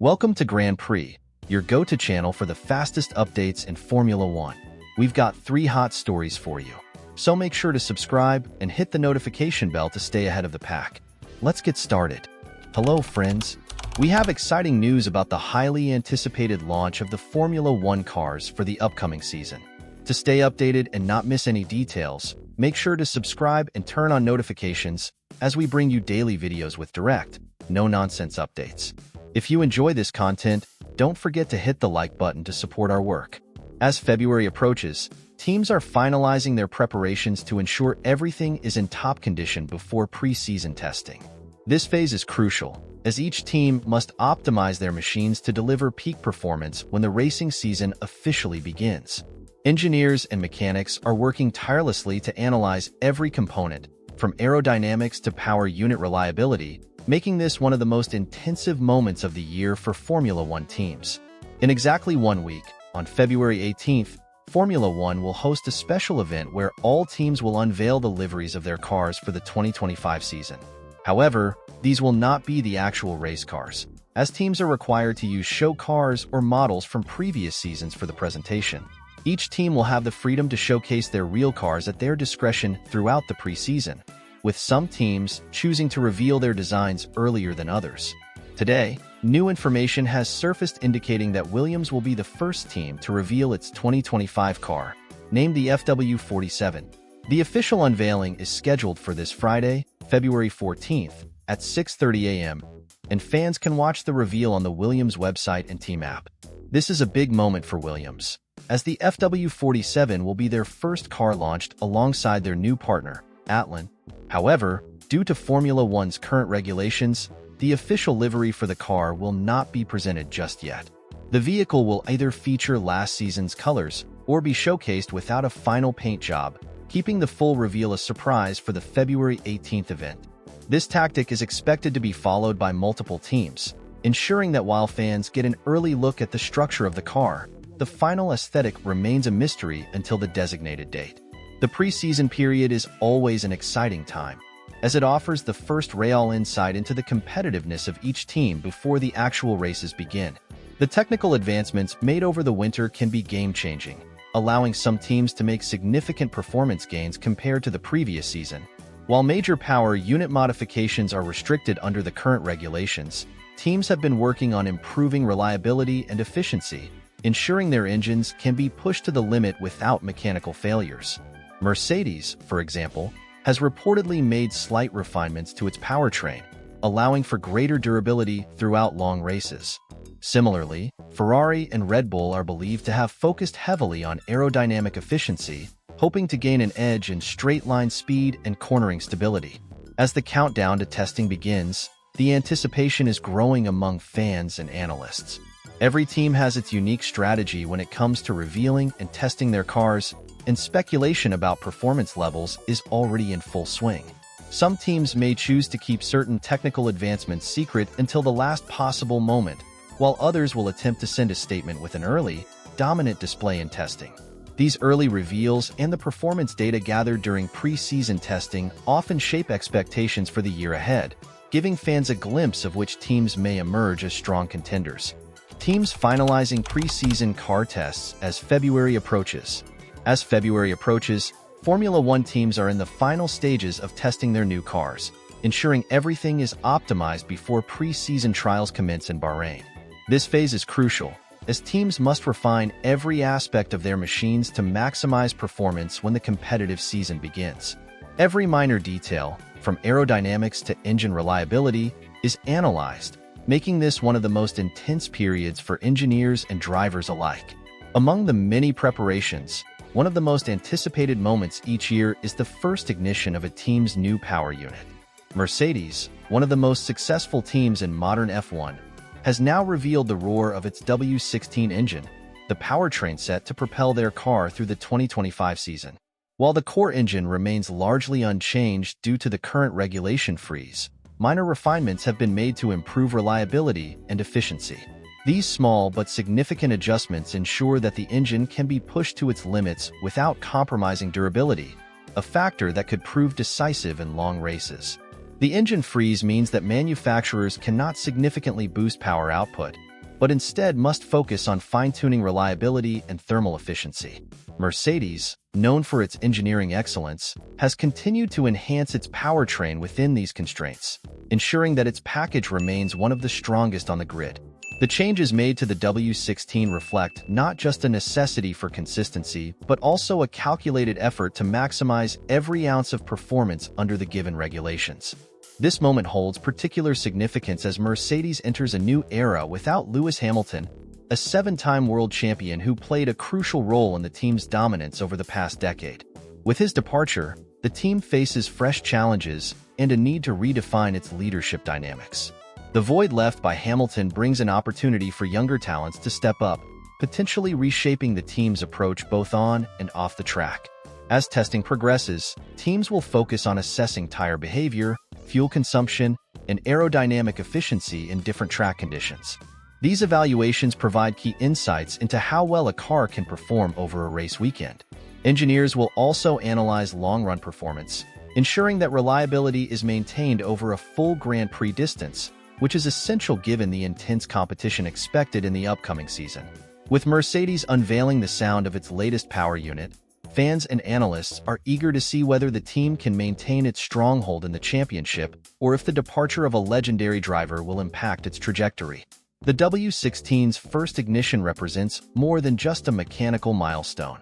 Welcome to Grand Prix, your go-to channel for the fastest updates in Formula One. We've got 3 hot stories for you, so make sure to subscribe and hit the notification bell to stay ahead of the pack. Let's get started. Hello, friends. We have exciting news about the highly anticipated launch of the Formula One cars for the upcoming season. To stay updated and not miss any details, make sure to subscribe and turn on notifications as we bring you daily videos with direct, no-nonsense updates. If you enjoy this content, don't forget to hit the like button to support our work. As February approaches, teams are finalizing their preparations to ensure everything is in top condition before preseason testing. This phase is crucial, as each team must optimize their machines to deliver peak performance when the racing season officially begins. Engineers and mechanics are working tirelessly to analyze every component, from aerodynamics to power unit reliability, making this one of the most intensive moments of the year for Formula One teams. In exactly 1 week, on February 18th, Formula One will host a special event where all teams will unveil the liveries of their cars for the 2025 season. However, these will not be the actual race cars, as teams are required to use show cars or models from previous seasons for the presentation. Each team will have the freedom to showcase their real cars at their discretion throughout the preseason, with some teams choosing to reveal their designs earlier than others. Today, new information has surfaced indicating that Williams will be the first team to reveal its 2025 car, named the FW47. The official unveiling is scheduled for this Friday, February 14th, at 6:30 a.m., and fans can watch the reveal on the Williams website and team app. This is a big moment for Williams, as the FW47 will be their first car launched alongside their new partner, Atlan. However, due to Formula One's current regulations, the official livery for the car will not be presented just yet. The vehicle will either feature last season's colors or be showcased without a final paint job, keeping the full reveal a surprise for the February 18th event. This tactic is expected to be followed by multiple teams, ensuring that while fans get an early look at the structure of the car, the final aesthetic remains a mystery until the designated date. The preseason period is always an exciting time, as it offers the first real insight into the competitiveness of each team before the actual races begin. The technical advancements made over the winter can be game-changing, allowing some teams to make significant performance gains compared to the previous season. While major power unit modifications are restricted under the current regulations, teams have been working on improving reliability and efficiency, ensuring their engines can be pushed to the limit without mechanical failures. Mercedes, for example, has reportedly made slight refinements to its powertrain, allowing for greater durability throughout long races. Similarly, Ferrari and Red Bull are believed to have focused heavily on aerodynamic efficiency, hoping to gain an edge in straight-line speed and cornering stability. As the countdown to testing begins, the anticipation is growing among fans and analysts. Every team has its unique strategy when it comes to revealing and testing their cars, and speculation about performance levels is already in full swing. Some teams may choose to keep certain technical advancements secret until the last possible moment, while others will attempt to send a statement with an early, dominant display in testing. These early reveals and the performance data gathered during preseason testing often shape expectations for the year ahead, giving fans a glimpse of which teams may emerge as strong contenders. Teams finalizing preseason car tests as February approaches. As February approaches, Formula One teams are in the final stages of testing their new cars, ensuring everything is optimized before preseason trials commence in Bahrain. This phase is crucial, as teams must refine every aspect of their machines to maximize performance when the competitive season begins. Every minor detail, from aerodynamics to engine reliability, is analyzed, making this one of the most intense periods for engineers and drivers alike. Among the many preparations, one of the most anticipated moments each year is the first ignition of a team's new power unit. Mercedes, one of the most successful teams in modern F1, has now revealed the roar of its W16 engine, the powertrain set to propel their car through the 2025 season. While the core engine remains largely unchanged due to the current regulation freeze, minor refinements have been made to improve reliability and efficiency. These small but significant adjustments ensure that the engine can be pushed to its limits without compromising durability, a factor that could prove decisive in long races. The engine freeze means that manufacturers cannot significantly boost power output, but instead must focus on fine-tuning reliability and thermal efficiency. Mercedes, known for its engineering excellence, has continued to enhance its powertrain within these constraints, ensuring that its package remains one of the strongest on the grid. The changes made to the W16 reflect not just a necessity for consistency, but also a calculated effort to maximize every ounce of performance under the given regulations. This moment holds particular significance as Mercedes enters a new era without Lewis Hamilton, a seven-time world champion who played a crucial role in the team's dominance over the past decade. With his departure, the team faces fresh challenges and a need to redefine its leadership dynamics. The void left by Hamilton brings an opportunity for younger talents to step up, potentially reshaping the team's approach both on and off the track. As testing progresses, teams will focus on assessing tire behavior, fuel consumption, and aerodynamic efficiency in different track conditions. These evaluations provide key insights into how well a car can perform over a race weekend. Engineers will also analyze long-run performance, ensuring that reliability is maintained over a full Grand Prix distance, which is essential given the intense competition expected in the upcoming season. With Mercedes unveiling the sound of its latest power unit, fans and analysts are eager to see whether the team can maintain its stronghold in the championship or if the departure of a legendary driver will impact its trajectory. The W16's first ignition represents more than just a mechanical milestone.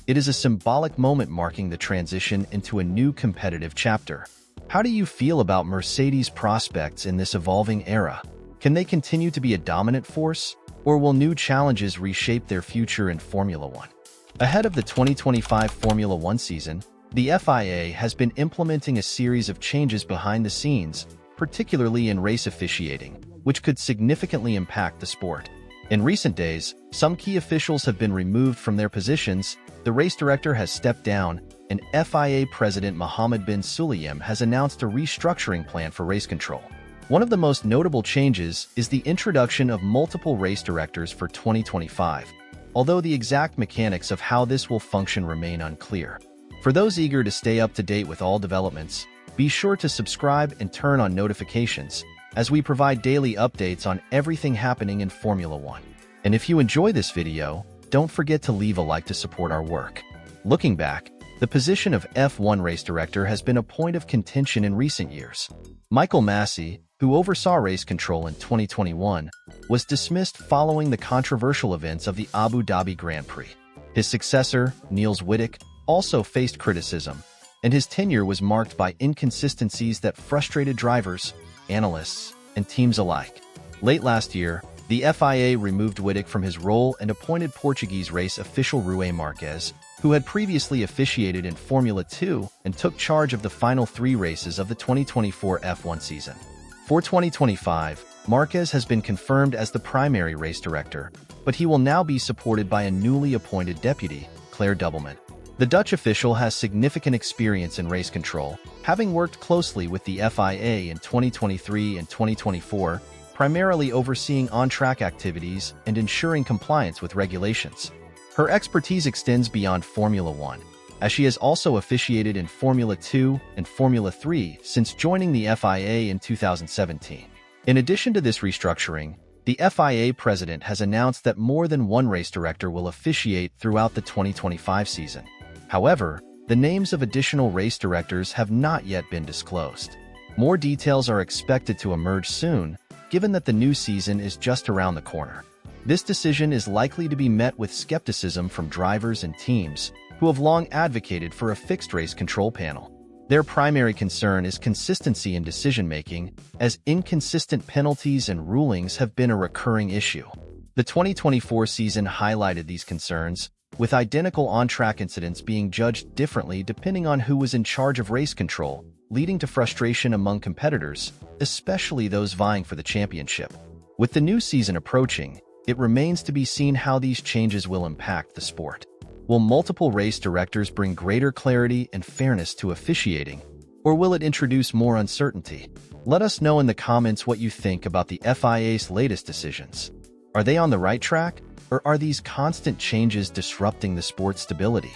It is a symbolic moment marking the transition into a new competitive chapter. How do you feel about Mercedes' prospects in this evolving era? Can they continue to be a dominant force, or will new challenges reshape their future in Formula One? Ahead of the 2025 Formula One season, the FIA has been implementing a series of changes behind the scenes, particularly in race officiating, which could significantly impact the sport. In recent days, some key officials have been removed from their positions, the race director has stepped down, and FIA President Mohammed bin Sulayem has announced a restructuring plan for race control. One of the most notable changes is the introduction of multiple race directors for 2025, although the exact mechanics of how this will function remain unclear. For those eager to stay up to date with all developments, be sure to subscribe and turn on notifications, as we provide daily updates on everything happening in Formula One. And if you enjoy this video, don't forget to leave a like to support our work. Looking back, the position of F1 race director has been a point of contention in recent years. Michael Massey, who oversaw race control in 2021, was dismissed following the controversial events of the Abu Dhabi Grand Prix. His successor, Niels Wittek, also faced criticism, and his tenure was marked by inconsistencies that frustrated drivers, analysts, and teams alike. Late last year, the FIA removed Wittek from his role and appointed Portuguese race official Rui Marques, who had previously officiated in Formula 2 and took charge of the final 3 races of the 2024 F1 season. For 2025, Marques has been confirmed as the primary race director, but he will now be supported by a newly appointed deputy, Claire Doubleman. The Dutch official has significant experience in race control, having worked closely with the FIA in 2023 and 2024, primarily overseeing on-track activities and ensuring compliance with regulations. Her expertise extends beyond Formula One, as she has also officiated in Formula 2 and Formula 3 since joining the FIA in 2017. In addition to this restructuring, the FIA president has announced that more than one race director will officiate throughout the 2025 season. However, the names of additional race directors have not yet been disclosed. More details are expected to emerge soon, given that the new season is just around the corner. This decision is likely to be met with skepticism from drivers and teams who have long advocated for a fixed race control panel. Their primary concern is consistency in decision-making, as inconsistent penalties and rulings have been a recurring issue. The 2024 season highlighted these concerns, with identical on-track incidents being judged differently depending on who was in charge of race control, leading to frustration among competitors, especially those vying for the championship. With the new season approaching, it remains to be seen how these changes will impact the sport. Will multiple race directors bring greater clarity and fairness to officiating, or will it introduce more uncertainty? Let us know in the comments what you think about the FIA's latest decisions. Are they on the right track, or are these constant changes disrupting the sport's stability?